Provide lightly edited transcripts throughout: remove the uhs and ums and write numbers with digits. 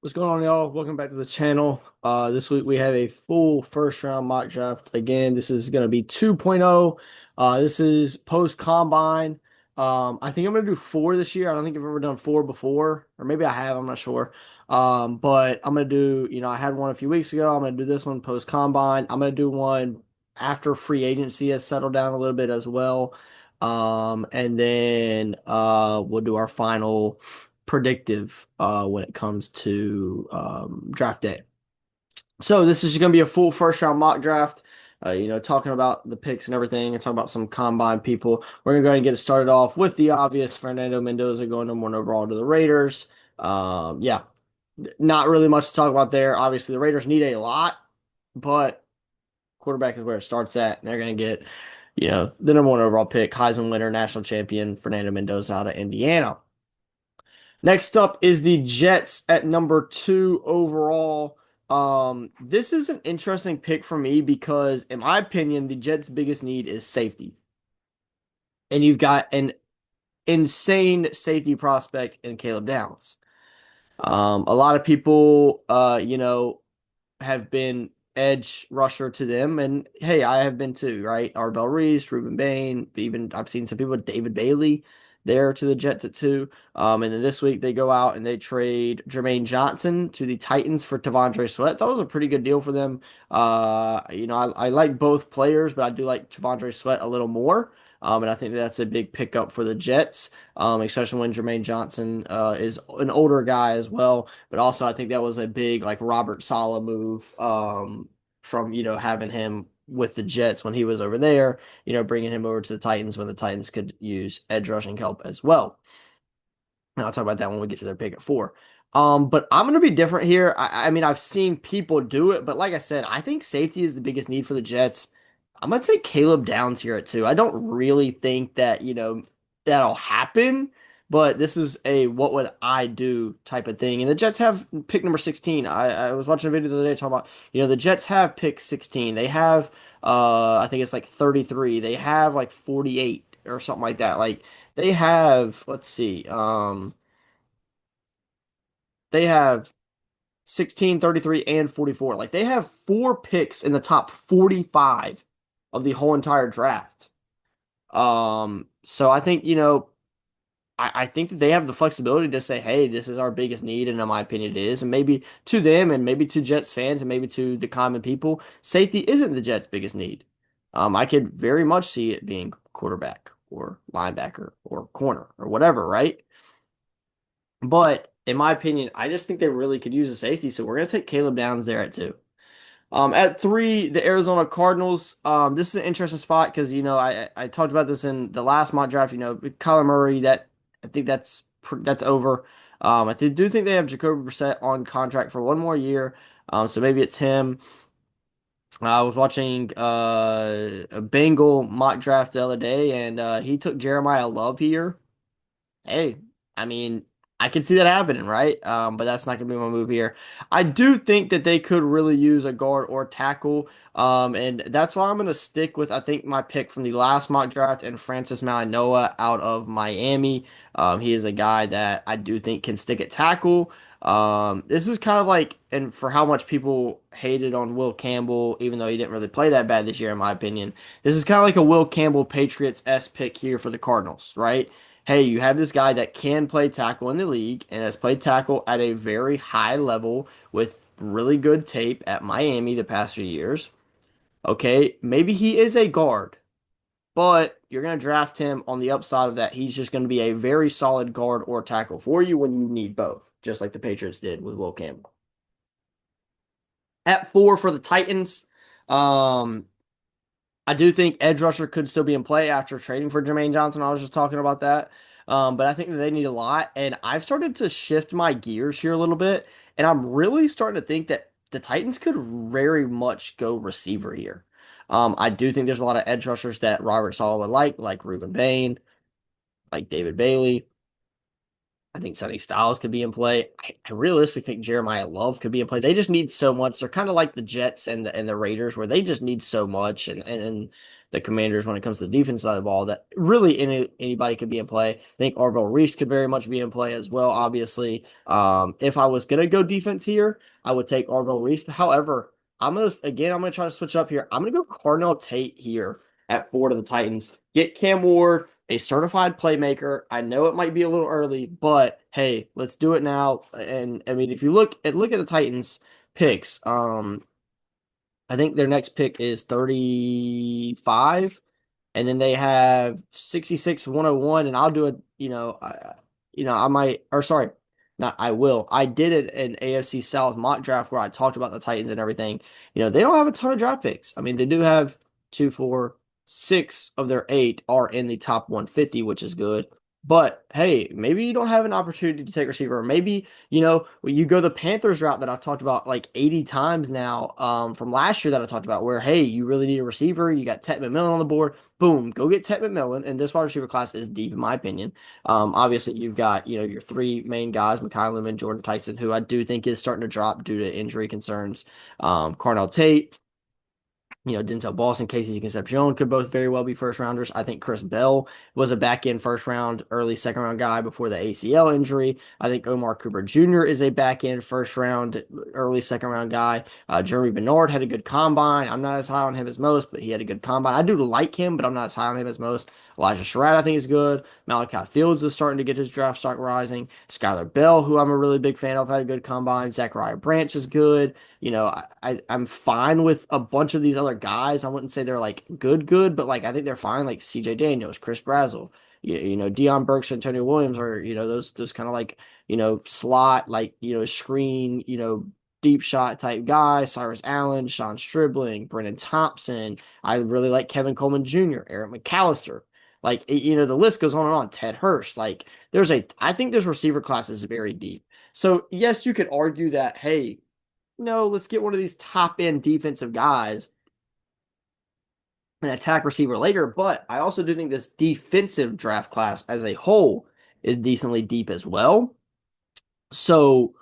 What's going on, y'all? Welcome back to the channel. This week we have a full first round mock draft. Again, this is going to be 2.0. This is post combine. I think I'm going to do four this year. I don't think I've ever done four before, or maybe I have. I'm not sure. But I'm going to do, I had one a few weeks ago. I'm going to do this one post combine. I'm going to do one after free agency has settled down a little bit as well. And then we'll do our final predictive when it comes to draft day. So this is going to be a full first round mock draft. Talking about the picks and everything, and talking about some combine people. We're gonna go ahead and get it started off with the obvious: Fernando Mendoza going number one overall to the Raiders. Yeah, not really much to talk about there. Obviously, the Raiders need a lot, but quarterback is where it starts at, and they're gonna get, the number one overall pick, Heisman winner, national champion Fernando Mendoza out of Indiana. Next up is the Jets at number two overall. This is an interesting pick for me because, in my opinion, the Jets' biggest need is safety. And you've got an insane safety prospect in Caleb Downs. A lot of people, have been edge rusher to them. And hey, I have been too, right? Arbel Reese, Ruben Bain, even I've seen some people, David Bailey, there to the Jets at two. And then this week they go out and they trade Jermaine Johnson to the Titans for T'Vondre Sweat. That was a pretty good deal for them. I like both players, but I do like T'Vondre Sweat a little more. And I think that's a big pickup for the Jets, especially when Jermaine Johnson is an older guy as well. But also, I think that was a big like Robert Saleh move from having him with the Jets when he was over there, bringing him over to the Titans when the Titans could use edge rushing help as well. And I'll talk about that when we get to their pick at four. But I'm going to be different here. I mean, I've seen people do it, but like I said, I think safety is the biggest need for the Jets. I'm going to take Caleb Downs here at two. I don't really think that, that'll happen, but this is a what would I do type of thing. And the Jets have pick number 16. I was watching a video the other day talking about, the Jets have pick 16. They have, I think it's like 33. They have like 48 or something like that. Like, they have, let's see, they have 16, 33, and 44. Like they have four picks in the top 45 of the whole entire draft. So I think, I think that they have the flexibility to say, hey, this is our biggest need, and in my opinion, it is. And maybe to them, and maybe to Jets fans, and maybe to the common people, safety isn't the Jets' biggest need. I could very much see it being quarterback or linebacker or corner or whatever, right? But in my opinion, I just think they really could use a safety. So we're gonna take Caleb Downs there at two. At three, the Arizona Cardinals. This is an interesting spot because I talked about this in the last mock draft. Kyler Murray. That I think that's over. Do think they have Jacoby Brissett on contract for one more year. So maybe it's him. I was watching a Bengal mock draft the other day, and he took Jeremiah Love here. Hey, I mean, I can see that happening, right? But that's not going to be my move here. I do think that they could really use a guard or tackle, and that's why I'm going to stick with, I think, my pick from the last mock draft and Francis Mauigoa out of Miami. He is a guy that I do think can stick at tackle. This is kind of like, and for how much people hated on Will Campbell, even though he didn't really play that bad this year, in my opinion, this is kind of like a Will Campbell Patriots-esque pick here for the Cardinals, right? Hey, you have this guy that can play tackle in the league and has played tackle at a very high level with really good tape at Miami the past few years. Okay, maybe he is a guard, but you're going to draft him on the upside of that. He's just going to be a very solid guard or tackle for you when you need both, just like the Patriots did with Will Campbell. At four for the Titans, um, I do think edge rusher could still be in play after trading for Jermaine Johnson. I was just talking about that. But I think that they need a lot. And I've started to shift my gears here a little bit. And I'm really starting to think that the Titans could very much go receiver here. I do think there's a lot of edge rushers that Robert Saleh would like Ruben Bain, like David Bailey. I think Sonny Styles could be in play. I realistically think Jeremiah Love could be in play. They just need so much. They're kind of like the Jets and the Raiders, where they just need so much, and the Commanders when it comes to the defense side of the ball that really anybody could be in play. I think Arvell Reese could very much be in play as well. Obviously, if I was gonna go defense here, I would take Arvell Reese. However, I'm gonna try to switch up here. I'm gonna go Carnell Tate here at 4 to the Titans. Get Cam Ward, a certified playmaker. I know it might be a little early, but hey, let's do it now. And I mean, if you look at the Titans picks, I think their next pick is 35, and then they have 66, 101, and I'll do it, I might, or sorry, not I will. I did it an AFC South mock draft where I talked about the Titans and everything. They don't have a ton of draft picks. I mean, they do have two, four, six of their eight are in the top 150, which is good. But hey, maybe you don't have an opportunity to take receiver. Maybe, you go the Panthers route that I've talked about like 80 times now, from last year that I talked about, where hey, you really need a receiver. You got Ted McMillan on the board. Boom, go get Ted McMillan. And this wide receiver class is deep, in my opinion. Obviously, you've got, your three main guys, Mekhi Lehman, Jordan Tyson, who I do think is starting to drop due to injury concerns. Carnell Tate, Denzel Boston, Casey Concepcion could both very well be first rounders. I think Chris Bell was a back end first round, early second round guy before the ACL injury. I think Omar Cooper Jr. is a back end first round, early second round guy. Jeremy Bernard had a good combine. I'm not as high on him as most, but he had a good combine. I do like him, but I'm not as high on him as most. Elijah Sherrod, I think, is good. Malachi Fields is starting to get his draft stock rising. Skylar Bell, who I'm a really big fan of, had a good combine. Zachariah Branch is good. I'm fine with a bunch of these other guys. I wouldn't say they're like good, but like I think they're fine. Like CJ Daniels, Chris Brazzell, Deion Burks, Antonio Williams, or those kind of like slot like screen deep shot type guys. Cyrus Allen, Sean Stribling, Brennan Thompson. I really like Kevin Coleman Jr., Eric McAllister. Like the list goes on and on. Ted Hurst. Like I think this receiver class is very deep. So yes, you could argue that hey, no, let's get one of these top end defensive guys and attack receiver later. But I also do think this defensive draft class as a whole is decently deep as well. So,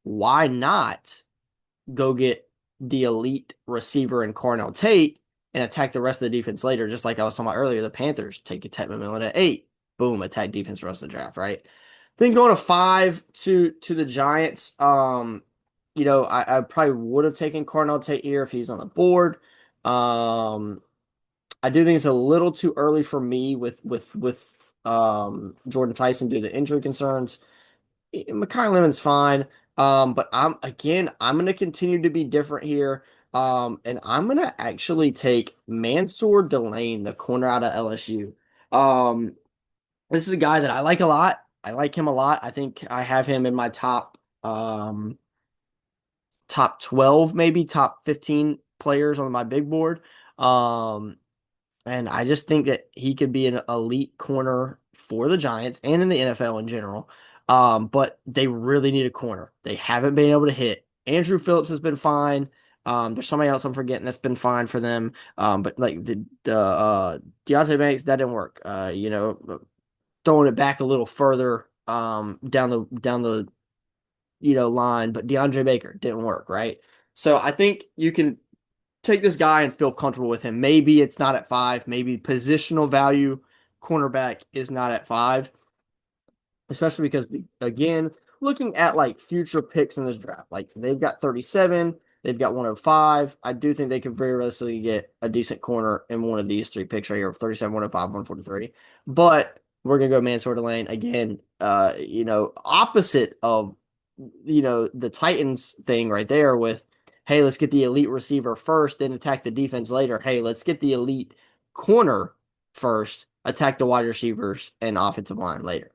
why not go get the elite receiver in Carnell Tate and attack the rest of the defense later? Just like I was talking about earlier, the Panthers take a Ted McMillan at 8. Boom, attack defense the rest of the draft, right? Then going to 5 to the Giants. I probably would have taken Carnell Tate here if he's on the board. I do think it's a little too early for me with Jordan Tyson due to injury concerns. Mekhi Lemon's fine. But I'm gonna continue to be different here. And I'm gonna actually take Mansour Delane, the corner out of LSU. Um, this is a guy that I like a lot. I like him a lot. I think I have him in my top 12, maybe top 15 players on my big board. Um, and I just think that he could be an elite corner for the Giants and in the NFL in general. But they really need a corner. They haven't been able to hit. Andrew Phillips has been fine. There's somebody else I'm forgetting that's been fine for them. But like the Deontay Banks, that didn't work. Throwing it back a little further down the line, but DeAndre Baker didn't work, right? So I think you can take this guy and feel comfortable with him. Maybe it's not at 5. Maybe positional value cornerback is not at 5, especially because, again, looking at like future picks in this draft, like they've got 37, they've got 105. I do think they could very realistically get a decent corner in one of these 3 picks right here: 37, 105, 143. But we're gonna go Mansour Delane again. Opposite of the Titans thing right there with, hey, let's get the elite receiver first, then attack the defense later. Hey, let's get the elite corner first, attack the wide receivers and offensive line later.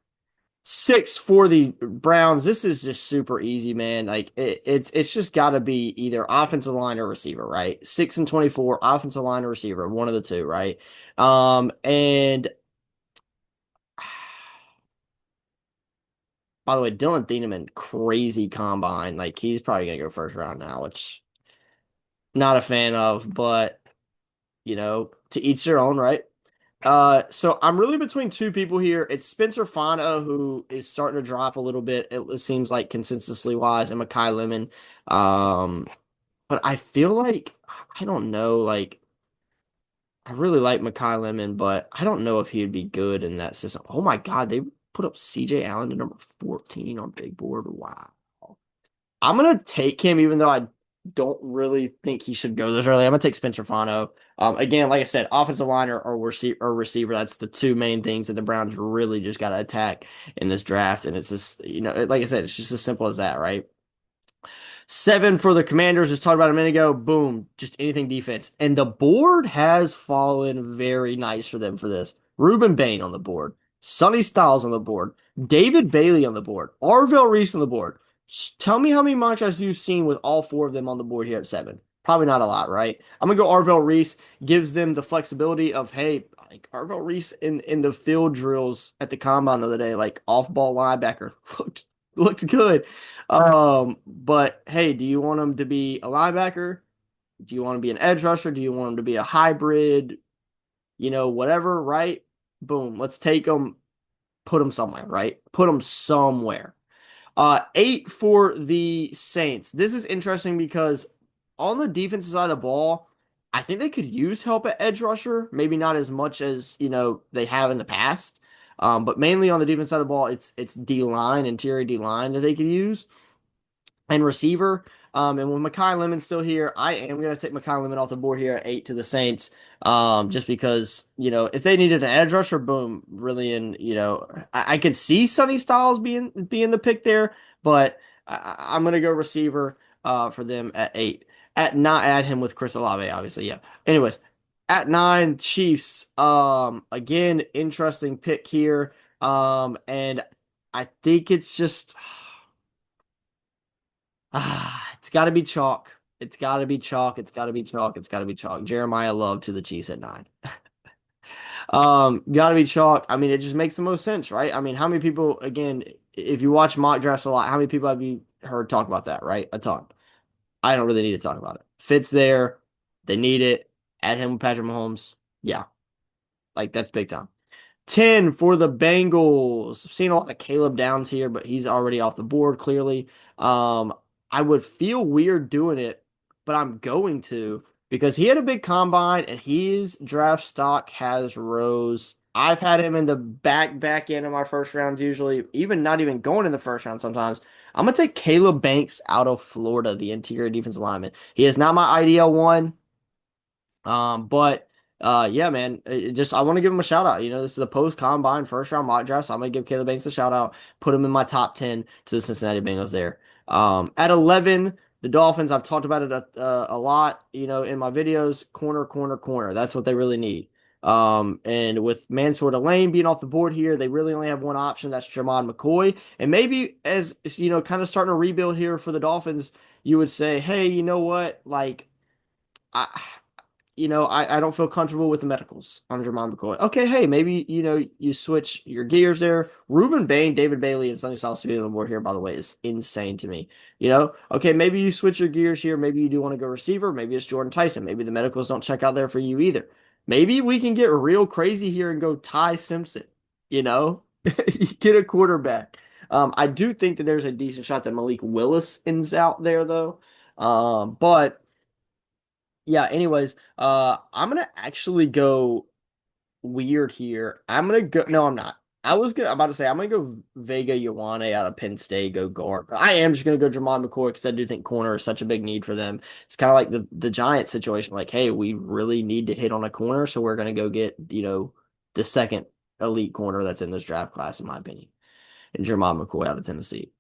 6 for the Browns. This is just super easy, man. Like it's just got to be either offensive line or receiver, right? 6 and 24, offensive line or receiver, one of the two, right? And by the way, Dylan Thieneman, crazy combine. Like he's probably gonna go first round now, which not a fan of, but to each their own, right? So I'm really between two people here. It's Spencer Fana, who is starting to drop a little bit. It seems like consistency wise, and Makai Lemon. Um, but I feel like I don't know. Like I really like Makai Lemon, but I don't know if he'd be good in that system. Oh my God, they put up CJ Allen to number 14 on big board. Wow. I'm gonna take him, even though I don't really think he should go this early. I'm gonna take Spencer Fano. Again, like I said, offensive line or receiver. That's the two main things that the Browns really just got to attack in this draft. And it's just, like I said, it's just as simple as that, right? Seven for the Commanders, just talked about a minute ago. Boom, just anything defense. And the board has fallen very nice for them for this. Ruben Bain on the board, Sonny Styles on the board, David Bailey on the board, Arvell Reese on the board. Tell me how many mock drafts you've seen with all four of them on the board here at seven. Probably not a lot, right? I'm gonna go Arvell Reese. Gives them the flexibility of, hey, like Arvell Reese in the field drills at the combine the other day, like off ball linebacker looked good. But hey, do you want him to be a linebacker? Do you want to be an edge rusher? Do you want him to be a hybrid? Whatever, right? Boom, let's take him, put him somewhere, right? Put him somewhere. Eight for the Saints. This is interesting because on the defensive side of the ball, I think they could use help at edge rusher. Maybe not as much as they have in the past. But mainly on the defense side of the ball, it's D line, interior D line that they could use and receiver. And with Makai Lemon still here, I am going to take Makai Lemon off the board here at eight to the Saints. Just because, if they needed an edge rusher, boom, really I could see Sonny Styles being the pick there, but I'm going to go receiver for them at eight. At not add him with Chris Olave, obviously, yeah. Anyways, at nine, Chiefs. Again, interesting pick here. And I think it's just it's got to be chalk. It's got to be chalk. It's got to be chalk. It's got to be chalk. Jeremiah Love to the Chiefs at nine. Got to be chalk. I mean, it just makes the most sense, right? I mean, how many people, again, if you watch mock drafts a lot, how many people have you heard talk about that, right? A ton. I don't really need to talk about it. Fits there. They need it. Add him with Patrick Mahomes. Yeah, like that's big time. 10 for the Bengals. I've seen a lot of Caleb Downs here, but he's already off the board clearly. Um, I would feel weird doing it, but I'm going to because he had a big combine and his draft stock has rose. I've had him in the back end of my first rounds, usually, even not even going in the first round sometimes. I'm gonna take Caleb Banks out of Florida, the interior defensive lineman. He is not my IDL one. But yeah, man, just I want to give him a shout out. This is the post combine first round mock draft, so I'm gonna give Caleb Banks a shout out, put him in my top 10 to the Cincinnati Bengals there. At 11, the Dolphins, I've talked about it a lot, in my videos, corner, corner, corner. That's what they really need. And with Mansour Lane being off the board here, they really only have one option. That's Jermon McCoy. And maybe as kind of starting to rebuild here for the Dolphins, you would say, hey, you know what? Like, I I don't feel comfortable with the medicals on Jermon McCoy. Okay, hey, maybe, you switch your gears there. Ruben Bain, David Bailey, and Sonny Styles being on the board here, by the way, is insane to me. Okay, maybe you switch your gears here. Maybe you do want to go receiver. Maybe it's Jordan Tyson. Maybe the medicals don't check out there for you either. Maybe we can get real crazy here and go Ty Simpson, you know? Get a quarterback. I do think that there's a decent shot that Malik Willis ends out there, though. But yeah, anyways, I'm gonna actually go weird here. I'm gonna go. No, I'm not. I'm about to say I'm gonna go Vega Ioane out of Penn State, go guard. But I am just gonna go Jermon McCoy because I do think corner is such a big need for them. It's kind of like the Giants situation. Like, hey, we really need to hit on a corner, so we're gonna go get the second elite corner that's in this draft class, in my opinion, and Jermon McCoy out of Tennessee.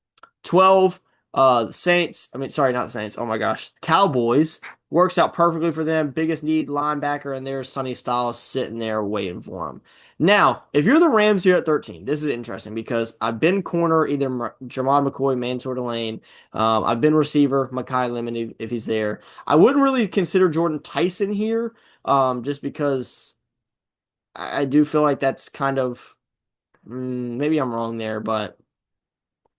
12, the Saints. I mean, sorry, not the Saints. Oh my gosh, Cowboys. Works out perfectly for them. Biggest need linebacker, and there's Sonny Styles sitting there waiting for him. Now, if you're the Rams here at 13, this is interesting because I've been corner, either Jermon McCoy, Mansour Lane. I've been receiver, Makai Lemon, if he's there. I wouldn't really consider Jordan Tyson here, just because I do feel like that's kind of, maybe I'm wrong there, but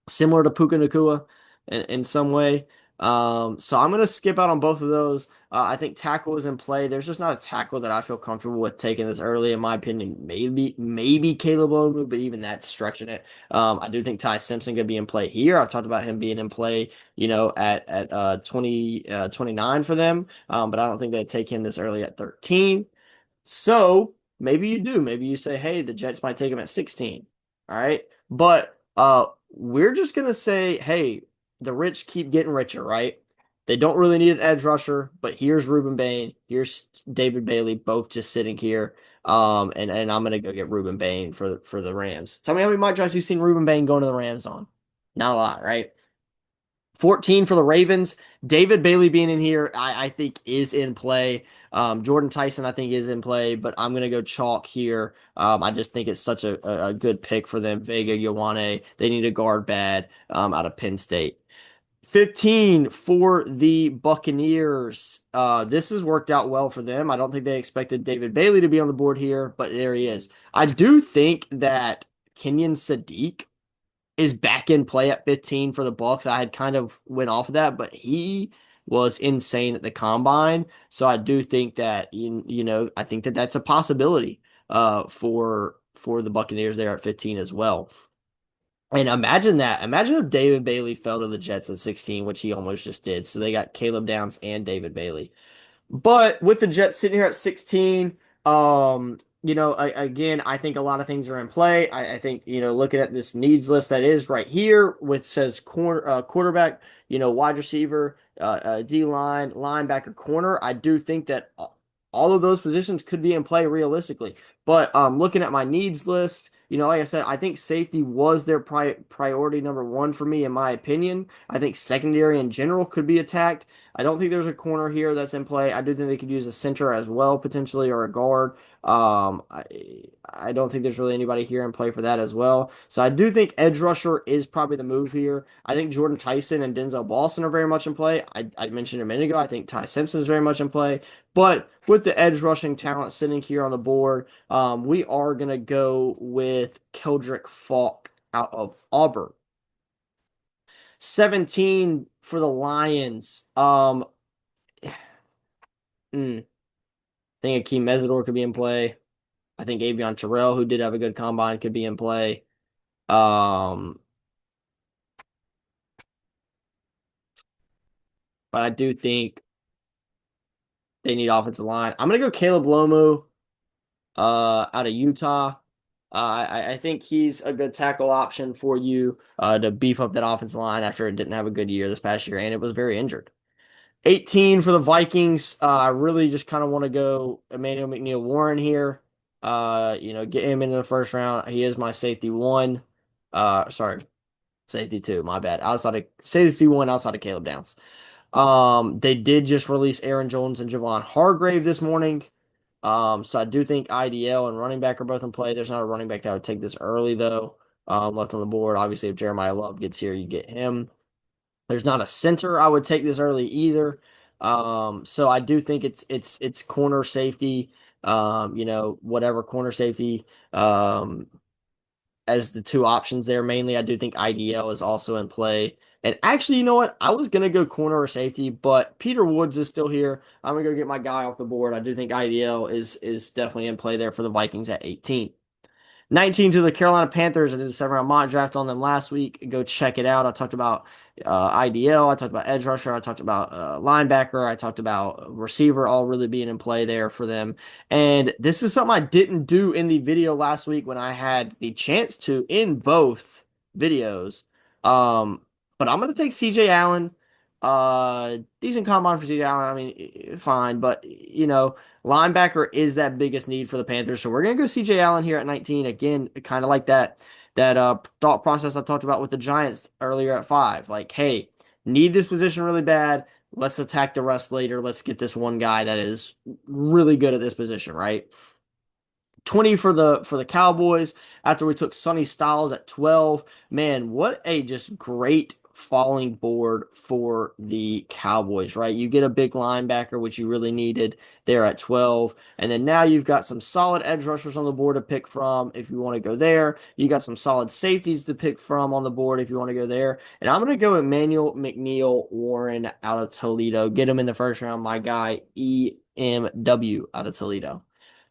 similar to Puka Nacua in some way. So I'm gonna skip out on both of those. I think tackle is in play. There's just not a tackle that I feel comfortable with taking this early, in my opinion. Maybe Caleb Omu, but even that's stretching it. I do think Ty Simpson could be in play here. I've talked about him being in play, at 29 for them. But I don't think they'd take him this early at 13. So maybe you do. Maybe you say, hey, the Jets might take him at 16. All right. But we're just gonna say, hey, the rich keep getting richer, right? They don't really need an edge rusher, but here's Ruben Bain, here's David Bailey, both just sitting here. And I'm gonna go get Ruben Bain for the Rams. Tell me how many mock drafts you've seen Ruben Bain going to the Rams on? Not a lot, right? 14 for the Ravens. David Bailey being in here, I think is in play. Jordan Tyson, I think, is in play, but I'm going to go chalk here. I just think it's such a good pick for them. Vega, Ioane, they need a guard bad out of Penn State. 15 for the Buccaneers. This has worked out well for them. I don't think they expected David Bailey to be on the board here, but there he is. I do think that Kenyon Sadiq is back in play at 15 for the Bucks. I had kind of went off of that, but he was insane at the combine. So I do think that I think that that's a possibility for the Buccaneers there at 15 as well. And imagine that. Imagine if David Bailey fell to the Jets at 16, which he almost just did. So they got Caleb Downs and David Bailey. But with the Jets sitting here at 16, again, I think a lot of things are in play. I think, looking at this needs list that is right here, which says quarterback, wide receiver, D line, linebacker, corner. I do think that all of those positions could be in play realistically. But looking at my needs list, like I said, I think safety was their priority number one for me, in my opinion. I think secondary in general could be attacked. I don't think there's a corner here that's in play. I do think they could use a center as well, potentially, or a guard. I don't think there's really anybody here in play for that as well. So I do think edge rusher is probably the move here. I think Jordan Tyson and Denzel Boston are very much in play. I mentioned a minute ago, I think Ty Simpson is very much in play. But with the edge rushing talent sitting here on the board, we are going to go with Keldrick Faulk out of Auburn. 17 for the Lions. I think Akeem Mesidor could be in play. I think Avion Terrell, who did have a good combine, could be in play. But I do think they need offensive line. I'm gonna go Caleb Lomu, out of Utah. I think he's a good tackle option for you to beef up that offensive line after it didn't have a good year this past year, and it was very injured. 18 for the Vikings. I really just kind of want to go Emmanuel McNeil-Warren here. Get him into the first round. He is my safety one. Sorry, safety two. My bad. Outside of safety one, outside of Caleb Downs. They did just release Aaron Jones and Javon Hargrave this morning. So I do think IDL and running back are both in play. There's not a running back that would take this early though. Left on the board. Obviously, if Jeremiah Love gets here, you get him. There's not a center I would take this early either. So I do think it's corner safety, whatever corner safety, as the two options there mainly. I do think IDL is also in play. And actually, you know what? I was gonna go corner or safety, but Peter Woods is still here. I'm gonna go get my guy off the board. I do think IDL is definitely in play there for the Vikings at 18. 19 to the Carolina Panthers. I did a 7 round mock draft on them last week. Go check it out. I talked about IDL. I talked about edge rusher. I talked about linebacker. I talked about receiver, all really being in play there for them. And this is something I didn't do in the video last week when I had the chance to in both videos. But I'm going to take CJ Allen. Decent combine for CJ Allen. I mean, fine. But, linebacker is that biggest need for the Panthers. So we're going to go CJ Allen here at 19. Again, kind of like that thought process I talked about with the Giants earlier at 5. Like, hey, need this position really bad. Let's attack the rest later. Let's get this one guy that is really good at this position, right? 20 for the Cowboys after we took Sonny Styles at 12. Man, what a just great falling board for the Cowboys, right? You get a big linebacker, which you really needed there at 12. And then now you've got some solid edge rushers on the board to pick from if you want to go there. You got some solid safeties to pick from on the board if you want to go there. And I'm going to go Emmanuel McNeil Warren out of Toledo. Get him in the first round, my guy, EMW out of Toledo.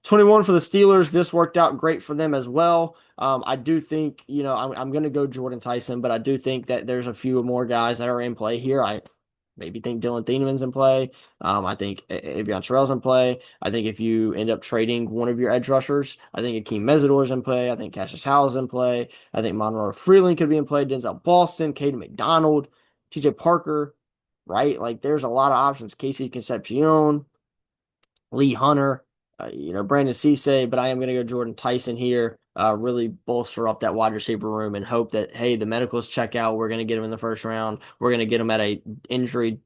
21 for the Steelers. This worked out great for them as well. I do think, I'm going to go Jordan Tyson, but I do think that there's a few more guys that are in play here. I maybe think Dylan Thieneman's in play. I think Avion Terrell's in play. I think if you end up trading one of your edge rushers, I think Akeem Mesidor's in play. I think Cassius Howell's in play. I think Monroe Freeland could be in play. Denzel Boston, Caden McDonald, TJ Parker, right? Like there's a lot of options. Casey Concepcion, Lee Hunter, Brandon Cisse, but I am going to go Jordan Tyson here. Really bolster up that wide receiver room and hope that, hey, the medicals check out. We're going to get him in the first round. We're going to get him at a injury,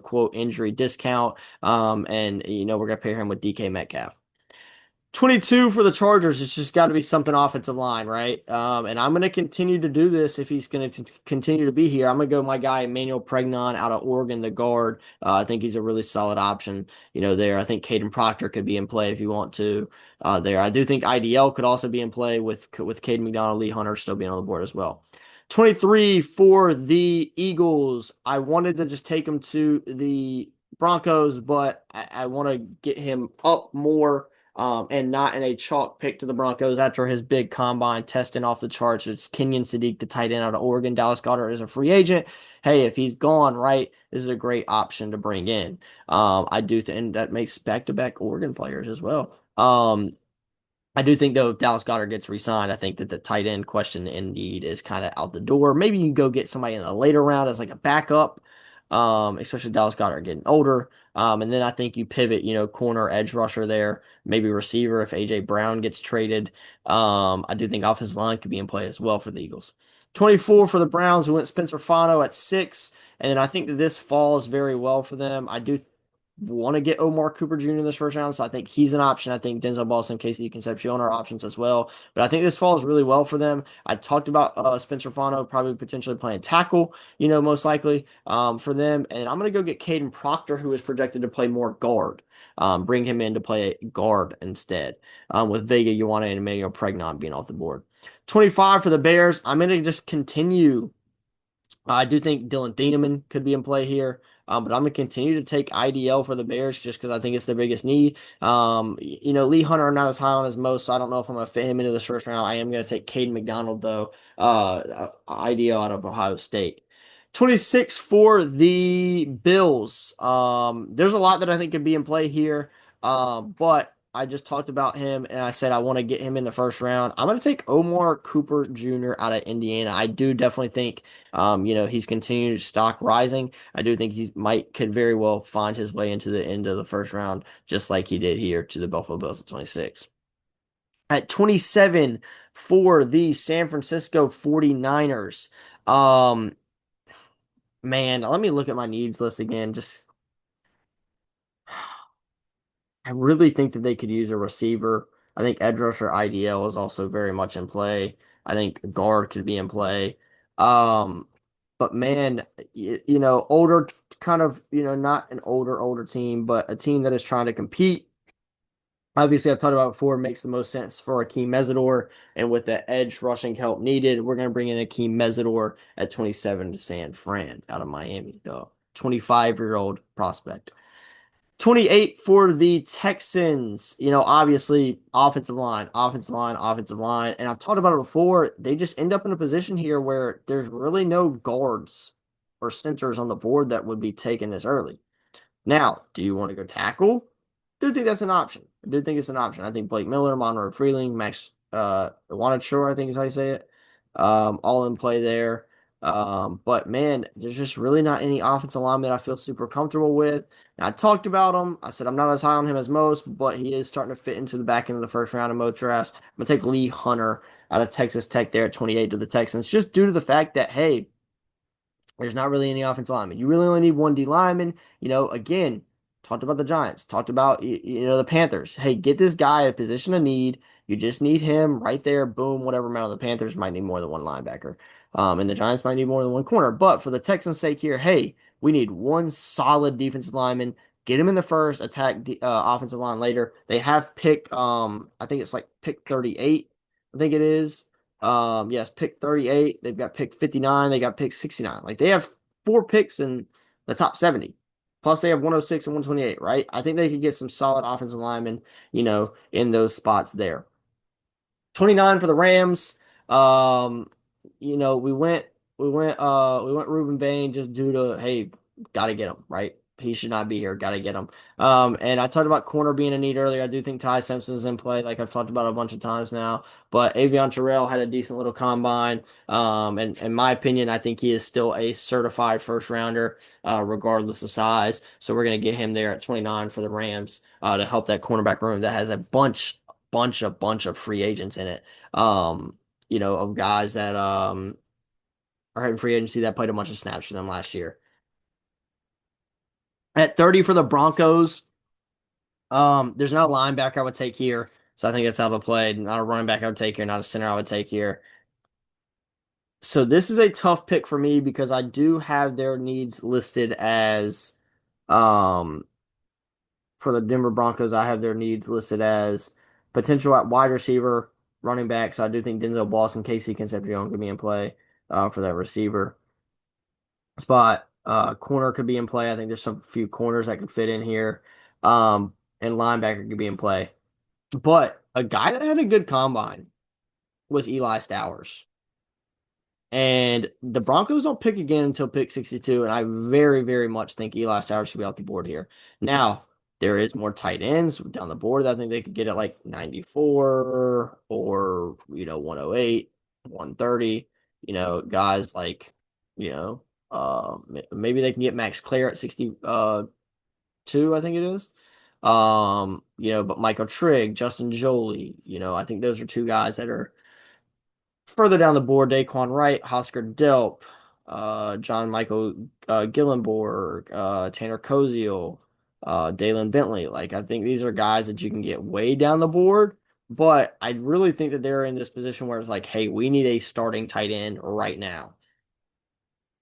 quote, injury discount. And we're going to pair him with DK Metcalf. 22 for the Chargers. It's just got to be something offensive line, right? And I'm going to continue to do this if he's going to continue to be here. I'm going to go my guy, Emmanuel Pregnon out of Oregon, the guard. I think he's a really solid option, there. I think Caden Proctor could be in play if you want to there. I do think IDL could also be in play with Caden McDonald, Lee Hunter still being on the board as well. 23 for the Eagles. I wanted to just take him to the Broncos, but I want to get him up more. And not in a chalk pick to the Broncos after his big combine testing off the charts. It's Kenyon Sadiq, the tight end out of Oregon. Dallas Goedert is a free agent. Hey, if he's gone, right, this is a great option to bring in. I do think, and that makes back-to-back Oregon players as well. I do think, though, if Dallas Goedert gets re-signed, I think that the tight end question indeed is kind of out the door. Maybe you go get somebody in a later round as like a backup, especially Dallas Goedert getting older. And then I think you pivot, corner, edge rusher there, maybe receiver if A.J. Brown gets traded. I do think offensive line could be in play as well for the Eagles. 24 for the Browns. We went Spencer Fano at 6. And then I think that this falls very well for them. I do want to get Omar Cooper Jr. in this first round, so I think he's an option. I think Denzel Boston, Casey Concepcion are options as well. But I think this falls really well for them. I talked about Spencer Fano probably potentially playing tackle, most likely for them. And I'm going to go get Caden Proctor, who is projected to play more guard. Bring him in to play guard instead with Vega Ioane and Emmanuel Pregnon being off the board. 25 for the Bears. I'm going to just continue. I do think Dylan Thieneman could be in play here. But I'm going to continue to take IDL for the Bears just because I think it's their biggest need. Lee Hunter, I'm not as high on as most, so I don't know if I'm going to fit him into this first round. I am going to take Caden McDonald, though, IDL out of Ohio State. 26 for the Bills. There's a lot that I think could be in play here, but I just talked about him, and I said I want to get him in the first round. I'm going to take Omar Cooper Jr. out of Indiana. I do definitely think, he's continued stock rising. I do think could very well find his way into the end of the first round, just like he did here to the Buffalo Bills at 26. At 27 for the San Francisco 49ers. Man, let me look at my needs list again. I really think that they could use a receiver. I think edge rusher IDL is also very much in play. I think guard could be in play. But man, older kind of, not an older team, but a team that is trying to compete. Obviously, I've talked about before, it makes the most sense for Akeem Mesidor. And with the edge rushing help needed, we're going to bring in Akeem Mesidor at 27 to San Fran out of Miami, the 25-year-old prospect. 28 for the Texans. Obviously, offensive line. And I've talked about it before. They just end up in a position here where there's really no guards or centers on the board that would be taken this early. Now, do you want to go tackle? I do think that's an option. I think Blake Miller, Monroe Freeling, Max Iwanachor, I think is how you say it, all in play there. But man, there's just really not any offensive lineman that I feel super comfortable with. And I talked about him. I said I'm not as high on him as most, but he is starting to fit into the back end of the first round of most drafts. I'm gonna take Lee Hunter out of Texas Tech there at 28 to the Texans, just due to the fact that, hey, there's not really any offensive lineman. You really only need one D lineman. Again, talked about the Giants, talked about the Panthers. Hey, get this guy a position of need. You just need him right there. Boom, whatever amount of the Panthers might need more than one linebacker. And the Giants might need more than one corner. But for the Texans' sake here, hey, we need one solid defensive lineman. Get him in the first, attack the offensive line later. They have pick, I think it's like pick 38, I think it is. Yes, pick 38. They've got pick 59. They got pick 69. Like they have four picks in the top 70. Plus they have 106 and 128, right? I think they could get some solid offensive linemen, in those spots there. 29 for the Rams. Um, we went Ruben Bain just due to, hey, gotta get him, right? He should not be here. Gotta get him. And I talked about corner being a need earlier. I do think Ty Simpson's in play, like I've talked about a bunch of times now. But Avion Terrell had a decent little combine. And in my opinion, I think he is still a certified first rounder, regardless of size. So we're gonna get him there at 29 for the Rams, to help that cornerback room that has a bunch of free agents in it. Of guys that are in free agency that played a bunch of snaps for them last year. At 30 for the Broncos, there's not a linebacker I would take here. So I think that's out of play. Not a running back I would take here, not a center I would take here. So this is a tough pick for me because I do have their needs listed as um for the Denver Broncos, I have their needs listed as potential at wide receiver, running back. So I do think Denzel Boston, Casey Concepcion could be in play for that receiver spot. Corner could be in play. I think there's some few corners that could fit in here. And linebacker could be in play. But a guy that had a good combine was Eli Stowers. And the Broncos don't pick again until pick 62, and I very, very much think Eli Stowers should be off the board here. Now, there is more tight ends down the board that I think they could get at like 94 or, 108, 130, guys like, you know, maybe they can get Max Clare at 62, I think it is. But Michael Trigg, Justin Joly, I think those are two guys that are further down the board. Daquan Wright, Oscar Delp, John Michael Gillenborg, Tanner Koziel, Dalen Bentley. Like, I think these are guys that you can get way down the board, but I really think that they're in this position where it's like, hey, we need a starting tight end right now.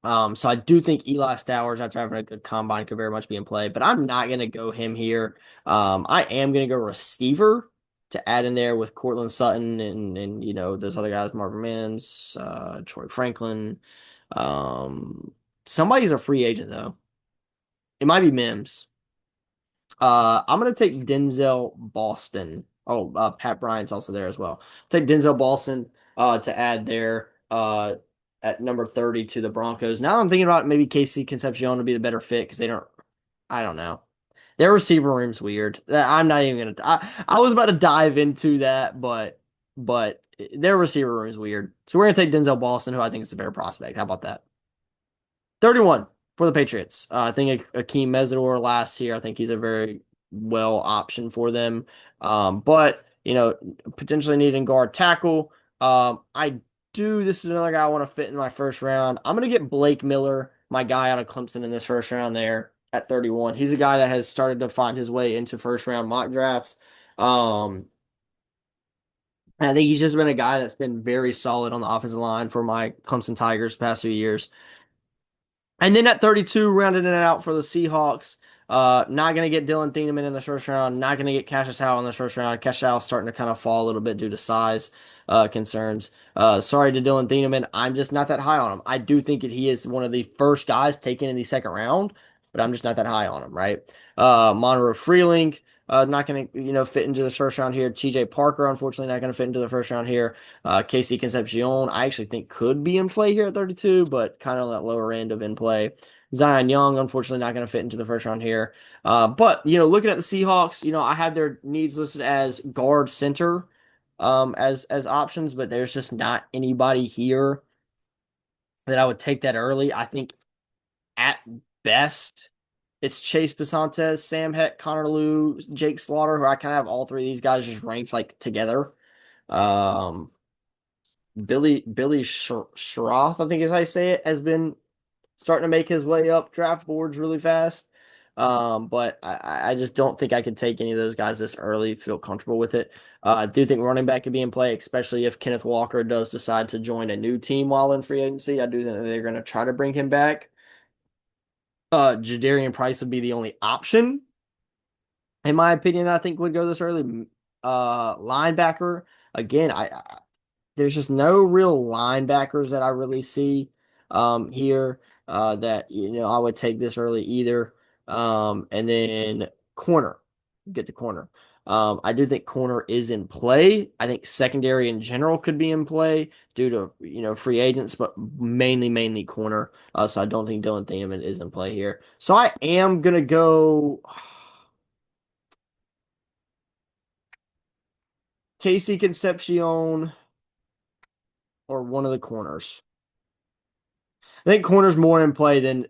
So I do think Eli Stowers, after having a good combine, could very much be in play, but I'm not going to go him here. I am going to go receiver to add in there with Cortland Sutton and those other guys, Marvin Mims, Troy Franklin. Somebody's a free agent though. It might be Mims. I'm gonna take Denzel Boston. Oh, Pat Bryant's also there as well. Take Denzel Boston to add there at number 30 to the Broncos. Now I'm thinking about maybe Casey Concepcion would be the better fit because they don't. I don't know. Their receiver room's weird. I'm not even gonna. I was about to dive into that, but their receiver room is weird. So we're gonna take Denzel Boston, who I think is a better prospect. How about that? 31 for the Patriots. I think Akeem Mesidor last year. I think he's a very well option for them. But potentially needing guard tackle. I do. This is another guy I want to fit in my first round. I'm gonna get Blake Miller, my guy out of Clemson, in this first round there at 31. He's a guy that has started to find his way into first round mock drafts. Um, and I think he's just been a guy that's been very solid on the offensive line for my Clemson Tigers past few years. And then at 32, rounding it out for the Seahawks. Not going to get Dylan Thieneman in the first round. Not going to get Cassius Howell in the first round. Cassius Howell starting to kind of fall a little bit due to size concerns. Sorry to Dylan Thieneman. I'm just not that high on him. I do think that he is one of the first guys taken in the second round, but I'm just not that high on him, right? Monroe Freeling. Not going to, fit into the first round here. TJ Parker, unfortunately, not going to fit into the first round here. Casey Concepcion, I actually think could be in play here at 32, but kind of on that lower end of in play. Zion Young, unfortunately, not going to fit into the first round here. But, looking at the Seahawks, I have their needs listed as guard center as options, but there's just not anybody here that I would take that early. I think at best, it's Chase Bisontes, Sam Heck, Connor Lew, Jake Slaughter, who I kind of have all three of these guys just ranked like together. Um, Billy Schroth, I think is how I say it, has been starting to make his way up draft boards really fast. But I just don't think I could take any of those guys this early, feel comfortable with it. I do think running back could be in play, especially if Kenneth Walker does decide to join a new team while in free agency. I do think that they're going to try to bring him back. Jadarian Price would be the only option, in my opinion, that I think would go this early. Linebacker, again, there's just no real linebackers that I really see here that I would take this early either. And then corner, get the corner. I do think corner is in play. I think secondary in general could be in play due to free agents, but mainly corner. So I don't think Dylan Thieneman is in play here. So I am gonna go Casey Concepcion or one of the corners. I think corner's more in play than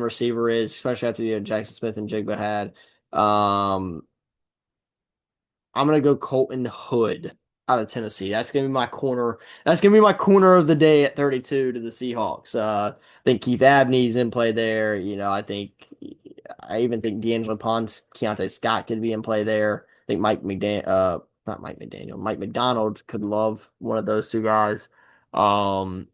receiver is, especially after the Jackson Smith and Jigba had. Um, I'm gonna go Colton Hood out of Tennessee. That's gonna be my corner. That's gonna be my corner of the day at 32 to the Seahawks. I think Keith Abney's in play there. I even think D'Angelo Ponce, Keontae Scott could be in play there. I think not Mike McDaniel, Mike McDonald could love one of those two guys. Um,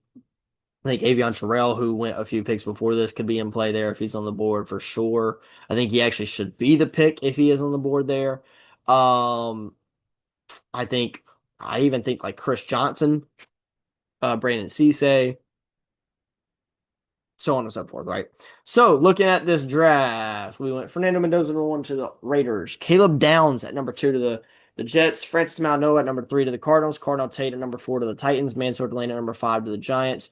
I think Avion Terrell, who went a few picks before this, could be in play there if he's on the board for sure. I think he actually should be the pick if he is on the board there. Um, I think I even think like Chris Johnson, Brandon Cisse, so on and so forth, right? So looking at this draft, we went Fernando Mendoza number 1 to the Raiders, Caleb Downs at number 2 to the Jets, Francis Mauigoa at number 3 to the Cardinals, Cardinal Tate at number 4 to the Titans, Mansour Delane at number 5 to the Giants.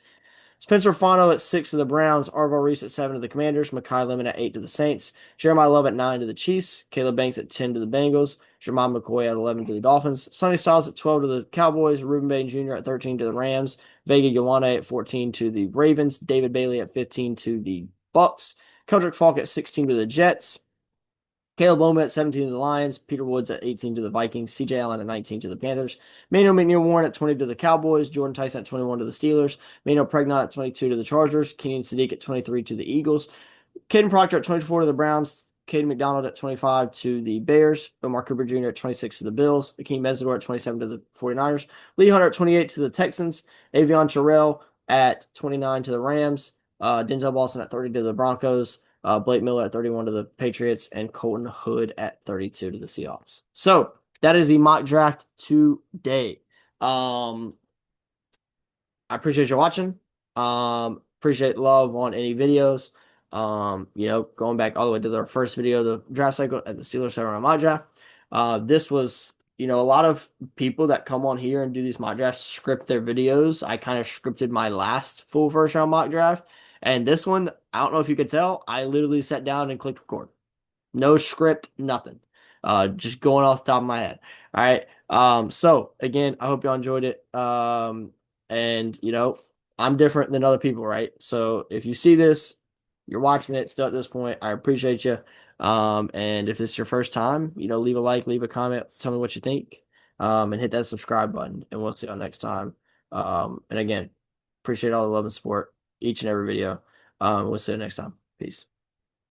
Spencer Fano at 6 to the Browns, Arvo Reese at 7 to the Commanders, Makai Lemon at 8 to the Saints, Jeremiah Love at 9 to the Chiefs, Caleb Banks at 10 to the Bengals, Jermon McCoy at 11 to the Dolphins, Sonny Styles at 12 to the Cowboys, Ruben Bain Jr. at 13 to the Rams, Vega Ioane at 14 to the Ravens, David Bailey at 15 to the Bucks, Keldrick Falk at 16 to the Jets, Caleb Bowman at 17 to the Lions, Peter Woods at 18 to the Vikings, CJ Allen at 19 to the Panthers, Manuel McNeil Warren at 20 to the Cowboys, Jordan Tyson at 21 to the Steelers, Manuel Pregnant at 22 to the Chargers, Kenyon Sadiq at 23 to the Eagles, Caden Proctor at 24 to the Browns, Caden McDonald at 25 to the Bears, Omar Cooper Jr. at 26 to the Bills, Akeem Mesidor at 27 to the 49ers, Lee Hunter at 28 to the Texans, Avion Terrell at 29 to the Rams, Denzel Boston at 30 to the Broncos, Blake Miller at 31 to the Patriots, and Colton Hood at 32 to the Seahawks. So that is the mock draft today. I appreciate you watching. Appreciate love on any videos. Going back all the way to their first video, the draft cycle at the Steelers 7 mock draft. This was, a lot of people that come on here and do these mock drafts script their videos. I kind of scripted my last full first round mock draft. And this one, I don't know if you could tell, I literally sat down and clicked record. No script, nothing. Just going off the top of my head. All right. So again, I hope y'all enjoyed it. And I'm different than other people, right? So if you see this, you're watching it still at this point, I appreciate you. And if it's your first time, leave a like, leave a comment, tell me what you think. And hit that subscribe button, and we'll see you next time. And again, appreciate all the love and support each and every video. We'll see you next time. Peace.